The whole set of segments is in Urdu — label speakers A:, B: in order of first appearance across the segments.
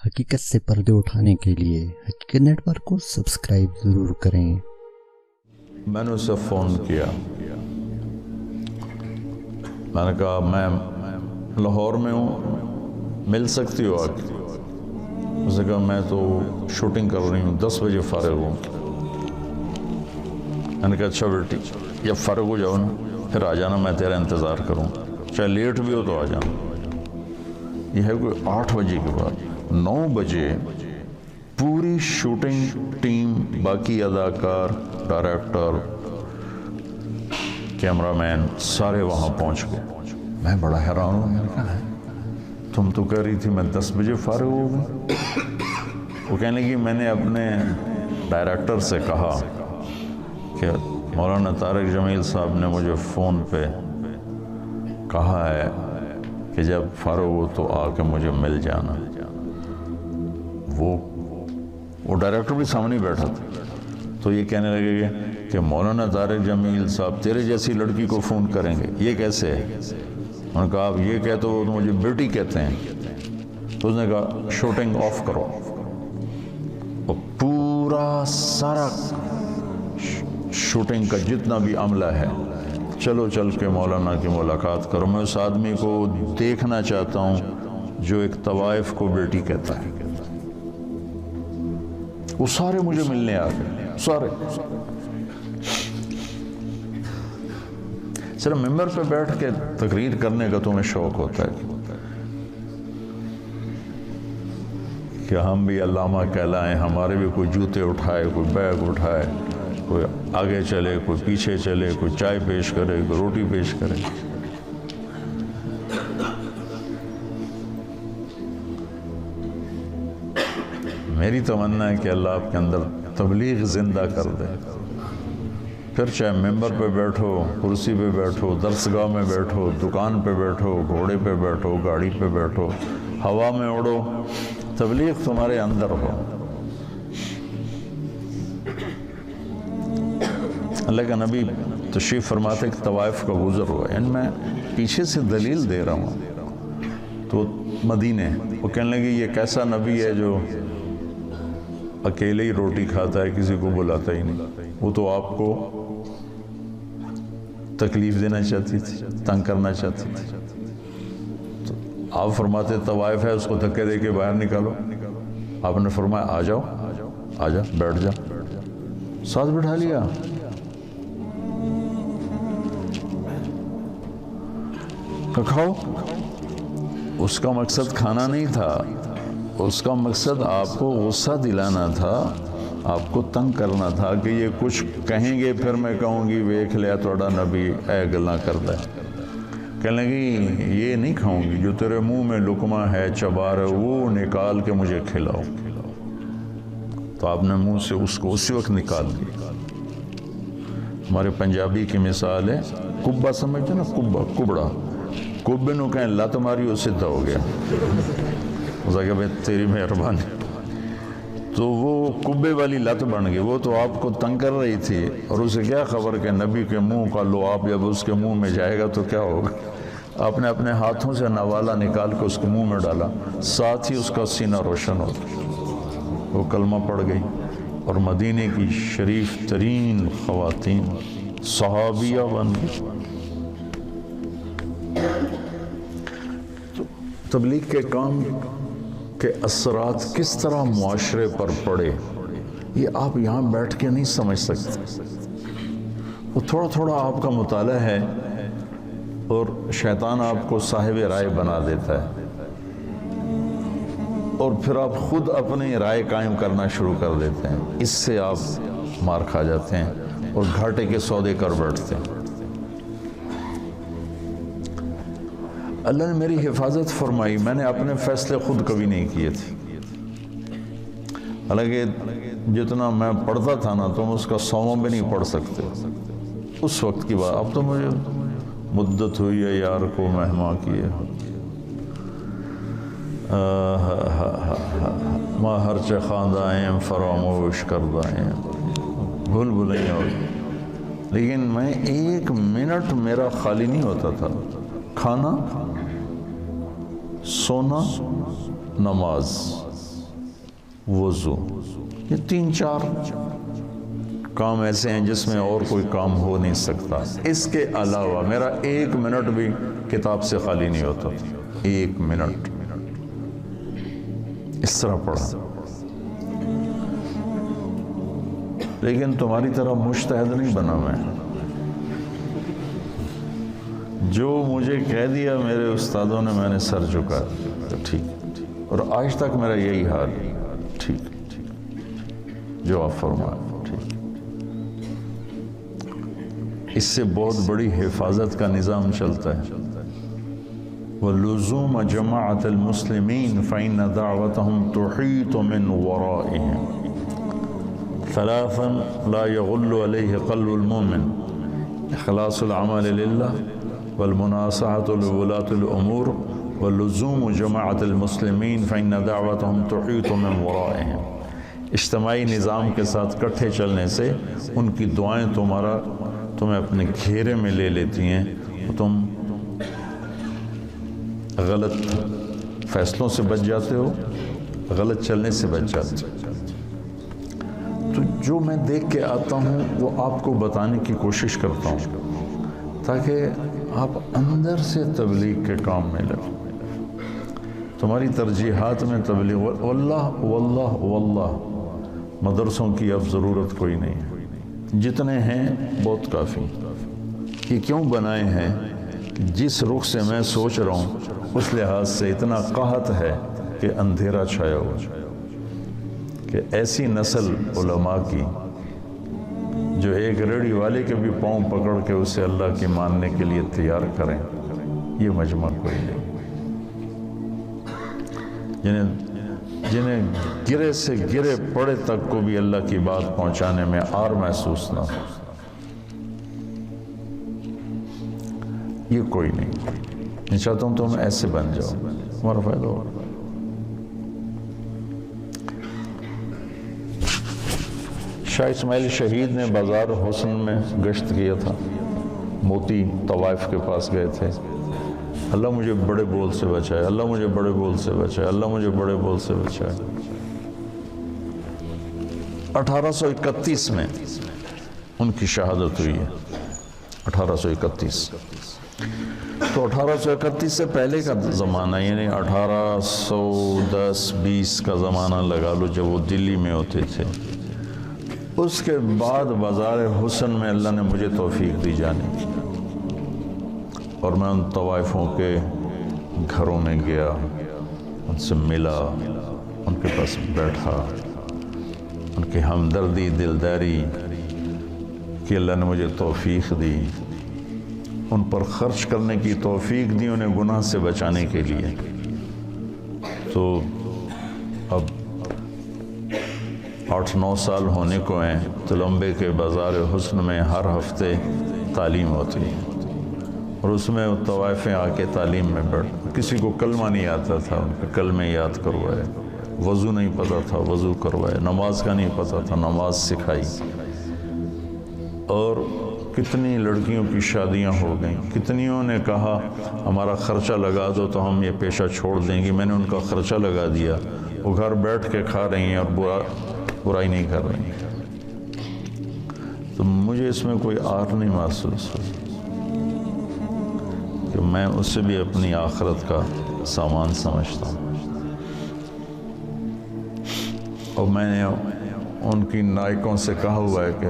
A: حقیقت سے پردے اٹھانے کے لیے حقیقت نیٹ ورک کو سبسکرائب ضرور کریں۔
B: میں نے اسے فون کیا، میں نے کہا میں لاہور میں ہوں، مل سکتی ہو آ کے؟ اس نے کہا میں تو شوٹنگ کر رہی ہوں، 10 بجے فارغ ہوں۔ میں نے کہا اچھا بیٹی، جب فارغ ہو جاؤ نا پھر آ جانا، میں تیرا انتظار کروں، چاہے لیٹ بھی ہو تو آ جانا۔ یہ ہے کوئی 8 بجے کے بعد 9 بجے پوری شوٹنگ ٹیم، باقی اداکار، ڈائریکٹر، کیمرہ مین سارے وہاں پہنچ گئے۔ میں بڑا حیران ہوں، میں نے کہا تم تو کہہ رہی تھی میں 10 بجے فارغ ہو گئی۔ وہ کہنے لگی میں نے اپنے ڈائریکٹر سے کہا کہ مولانا طارق جمیل صاحب نے مجھے فون پہ کہا ہے کہ جب فارغ ہو تو آ کے مجھے مل جانا۔ وہ ڈائریکٹر بھی سامنے بیٹھا تھا، تو یہ کہنے لگے کہ مولانا طارق جمیل صاحب تیرے جیسی لڑکی کو فون کریں گے، یہ کیسے ہے؟ انہوں نے کہا آپ یہ کہتے ہو تو مجھے بیٹی کہتے ہیں۔ تو اس نے کہا شوٹنگ آف کرو، اور پورا سارا شوٹنگ کا جتنا بھی عملہ ہے چلو چل کے مولانا کی ملاقات کرو، میں اس آدمی کو دیکھنا چاہتا ہوں جو ایک طوائف کو بیٹی کہتا ہے۔ وہ سارے مجھے ملنے آ گئے، سارے۔ صرف ممبر پہ بیٹھ کے تقریر کرنے کا تمہیں شوق ہوتا ہے کہ ہم بھی علامہ کہلائیں، ہمارے بھی کوئی جوتے اٹھائے، کوئی بیگ اٹھائے، کوئی آگے چلے، کوئی پیچھے چلے، کوئی چائے پیش کرے، کوئی روٹی پیش کرے۔ میری تمنا ہے کہ اللہ آپ کے اندر تبلیغ زندہ کر دے، پھر چاہے ممبر پہ بیٹھو، کرسی پہ بیٹھو، درسگاہ میں بیٹھو، دکان پہ بیٹھو، گھوڑے پہ بیٹھو، گاڑی پہ بیٹھو، ہوا میں اڑو، تبلیغ تمہارے اندر ہو۔ اللہ کا نبی تشریف فرماتے کہ طوائف کا گزر ہوا، ان میں پیچھے سے دلیل دے رہا ہوں تو مدینے، وہ کہنے لگے یہ کیسا نبی ہے جو اکیلے ہی روٹی کھاتا ہے، کسی کو بلاتا ہی نہیں؟ وہ تو آپ کو تکلیف دینا چاہتی تھی، تنگ کرنا چاہتی تھی۔ تو آپ فرماتے طوائف ہے، اس کو دھکے دے کے باہر نکالو۔ آپ نے فرمایا آ جاؤ، آ جا، بیٹھ جا، ساتھ بٹھا لیا۔ کھاؤ۔ اس کا مقصد کھانا نہیں تھا، اس کا مقصد آپ کو غصہ دلانا تھا، آپ کو تنگ کرنا تھا کہ یہ کچھ کہیں گے پھر میں کہوں گی ویکھ لیا تھوڑا نبی اے گلاں کردا ہے۔ کہنے لگی یہ نہیں کھاؤں گی، جو تیرے منہ میں لقمہ ہے، چبا رہے وہ نکال کے مجھے کھلاؤ۔ تو آپ نے منہ سے اس کو اسی وقت نکال دیا۔ ہمارے پنجابی کی مثال ہے، کبا سمجھتے نا، کبا، کبڑا، کبے نو کہیں لت ماری وہ سدھا ہو گیا۔ اس نے کہا بھائی تیری مہربانی۔ تو وہ کبے والی لت بن گئی، وہ تو آپ کو تنگ کر رہی تھی، اور اسے کیا خبر کہ نبی کے منہ کا لعاب جب اس کے منہ میں جائے گا تو کیا ہوگا۔ آپ نے اپنے ہاتھوں سے نوالا نکال کے اس کے منہ میں ڈالا، ساتھ ہی اس کا سینہ روشن ہو گیا، وہ کلمہ پڑ گئی، اور مدینے کی شریف ترین خواتین صحابیہ بن گئی۔ تبلیغ کے کام کے اثرات کس طرح معاشرے پر پڑے یہ آپ یہاں بیٹھ کے نہیں سمجھ سکتے۔ وہ تھوڑا تھوڑا آپ کا مطالعہ ہے، اور شیطان آپ کو صاحب رائے بنا دیتا ہے، اور پھر آپ خود اپنی رائے قائم کرنا شروع کر دیتے ہیں۔ اس سے آپ مار کھا جاتے ہیں اور گھاٹے کے سودے کر بیٹھتے ہیں۔ اللہ نے میری حفاظت فرمائی، میں نے اپنے فیصلے خود کبھی نہیں کیے تھے، حالانکہ جتنا میں پڑھتا تھا نا تم اس کا 100واں بھی نہیں پڑھ سکتے اس وقت کی بات۔ اب تو مجھے مدت ہوئی ہے یار کو مہما کیے، ماں ہر چہ خواندائیں فراموش کردائیں، بھول بھلائیں ہو، لیکن میں 1 منٹ میرا خالی نہیں ہوتا تھا۔ کھانا، سونا، نماز، وضو، یہ 3-4 کام ایسے ہیں جس میں اور کوئی کام ہو نہیں سکتا۔ اس کے علاوہ میرا 1 منٹ بھی کتاب سے خالی نہیں ہوتا، 1 منٹ اس طرح پڑھا۔ لیکن تمہاری طرح مجتہد نہیں بنا میں، جو مجھے کہہ دیا میرے استادوں نے میں نے سر جھکا، تو ٹھیک، اور آج تک میرا یہی حال ہے، ٹھیک جو آپ فرمائیں، ٹھیک۔ اس سے بہت بڑی حفاظت کا نظام چلتا ہے۔ وَلُزُومَ جَمَاعَةِ الْمُسْلِمِينَ فَإِنَّ دَعْوَتَهُمْ تُحِيطُ مِنْ وَرَائِهِمْ 3 لا يغل عليه قلب المؤمن: إخلاص العمل لله، والمناصحة لولاة الأمور، ولزوم جماعة المسلمين فإن دعوتهم تحيط من ورائهم۔ اجتماعی نظام کے ساتھ کٹھے چلنے سے ان کی دعائیں تمہیں اپنے گھیرے میں لے لیتی ہیں، اور تم غلط فیصلوں سے بچ جاتے ہو، غلط چلنے سے بچ جاتے ہو۔ تو جو میں دیکھ کے آتا ہوں وہ آپ کو بتانے کی کوشش کرتا ہوں، تاکہ آپ اندر سے تبلیغ کے کام میں لگیں۔ تمہاری ترجیحات میں تبلیغ، واللہ واللہ واللہ مدرسوں کی اب ضرورت کوئی نہیں ہے، جتنے ہیں بہت کافی۔ یہ کیوں بنائے ہیں؟ جس رخ سے میں سوچ رہا ہوں اس لحاظ سے اتنا قحط ہے کہ اندھیرا چھایا ہوا، کہ ایسی نسل علماء کی جو ایک ریڑھی والے کے بھی پاؤں پکڑ کے اسے اللہ کی ماننے کے لیے تیار کریں، یہ مجمع کوئی نہیں۔ جنہیں گرے سے گرے پڑے تک کو بھی اللہ کی بات پہنچانے میں آر محسوس نہ ہو، یہ کوئی نہیں۔ میں چاہتا ہوں تم ایسے بن جاؤ، تمہارا فائدہ ہوگا۔ شاہ اسماعیل شہید نے بازار حسن میں گشت کیا تھا، موتی طوائف کے پاس گئے تھے۔ اللہ مجھے بڑے بول سے بچائے، اللہ مجھے بڑے بول سے بچائے، اللہ مجھے بڑے بول سے بچائے۔ 1831 میں ان کی شہادت ہوئی ہے، 1831۔ تو 1831 سے پہلے کا زمانہ، یعنی 1810-20 کا زمانہ لگا لو، جب وہ دلی میں ہوتے تھے۔ اس کے بعد بازار حسن میں اللہ نے مجھے توفیق دی جانے کی، اور میں ان طوائفوں کے گھروں میں گیا، ان سے ملا، ان کے پاس بیٹھا، ان کی ہمدردی دلداری کہ اللہ نے مجھے توفیق دی، ان پر خرچ کرنے کی توفیق دی، انہیں گناہ سے بچانے کے لیے۔ تو اب 8-9 سال ہونے کو ہیں، تلمبے کے بازار حسن میں ہر ہفتے تعلیم ہوتی ہے، اور اس میں طوائفیں آ کے تعلیم میں بیٹھ، کسی کو کلمہ نہیں آتا تھا، ان کے کلمے یاد کروائے، وضو نہیں پتہ تھا وضو کروائے، نماز کا نہیں پتہ تھا نماز سکھائی، اور کتنی لڑکیوں کی شادیاں ہو گئیں، کتنیوں نے کہا ہمارا خرچہ لگا دو تو ہم یہ پیشہ چھوڑ دیں گے۔ میں نے ان کا خرچہ لگا دیا، وہ گھر بیٹھ کے کھا رہی ہیں اور برائی نہیں کر رہی ہیں۔ تو مجھے اس میں کوئی آر نہیں محسوس ہو کہ میں اس سے بھی اپنی آخرت کا سامان سمجھتا ہوں، اور میں نے ان کی نائکوں سے کہا ہوا ہے کہ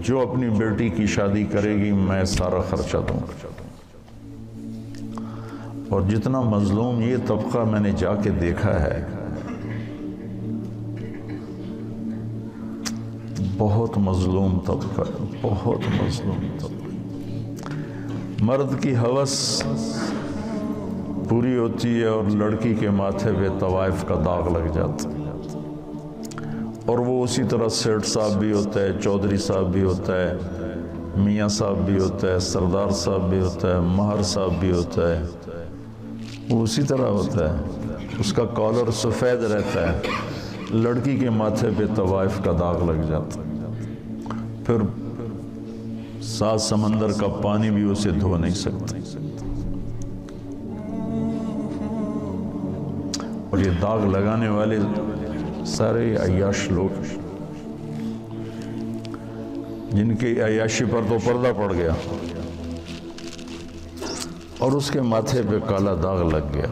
B: جو اپنی بیٹی کی شادی کرے گی میں سارا خرچہ دوں گا۔ اور جتنا مظلوم یہ طبقہ میں نے جا کے دیکھا ہے، بہت مظلوم طبقہ، بہت مظلوم طبقہ۔ مرد کی ہوس پوری ہوتی ہے اور لڑکی کے ماتھے پہ طوائف کا داغ لگ جاتا ہے، اور وہ اسی طرح سیٹھ صاحب بھی ہوتا ہے، چودھری صاحب بھی ہوتا ہے، میاں صاحب بھی ہوتا ہے، سردار صاحب بھی ہوتا ہے، مہر صاحب بھی ہوتا ہے، وہ اسی طرح ہوتا ہے، اس کا کالر سفید رہتا ہے، لڑکی کے ماتھے پہ طوائف کا داغ لگ جاتا ہے، پھر 7 سمندر کا پانی بھی اسے دھو نہیں سکتا، اور یہ داغ لگانے والے سارے عیاش لوگ جن کی عیاشی پر تو پردہ پڑ گیا اور اس کے ماتھے پہ کالا داغ لگ گیا.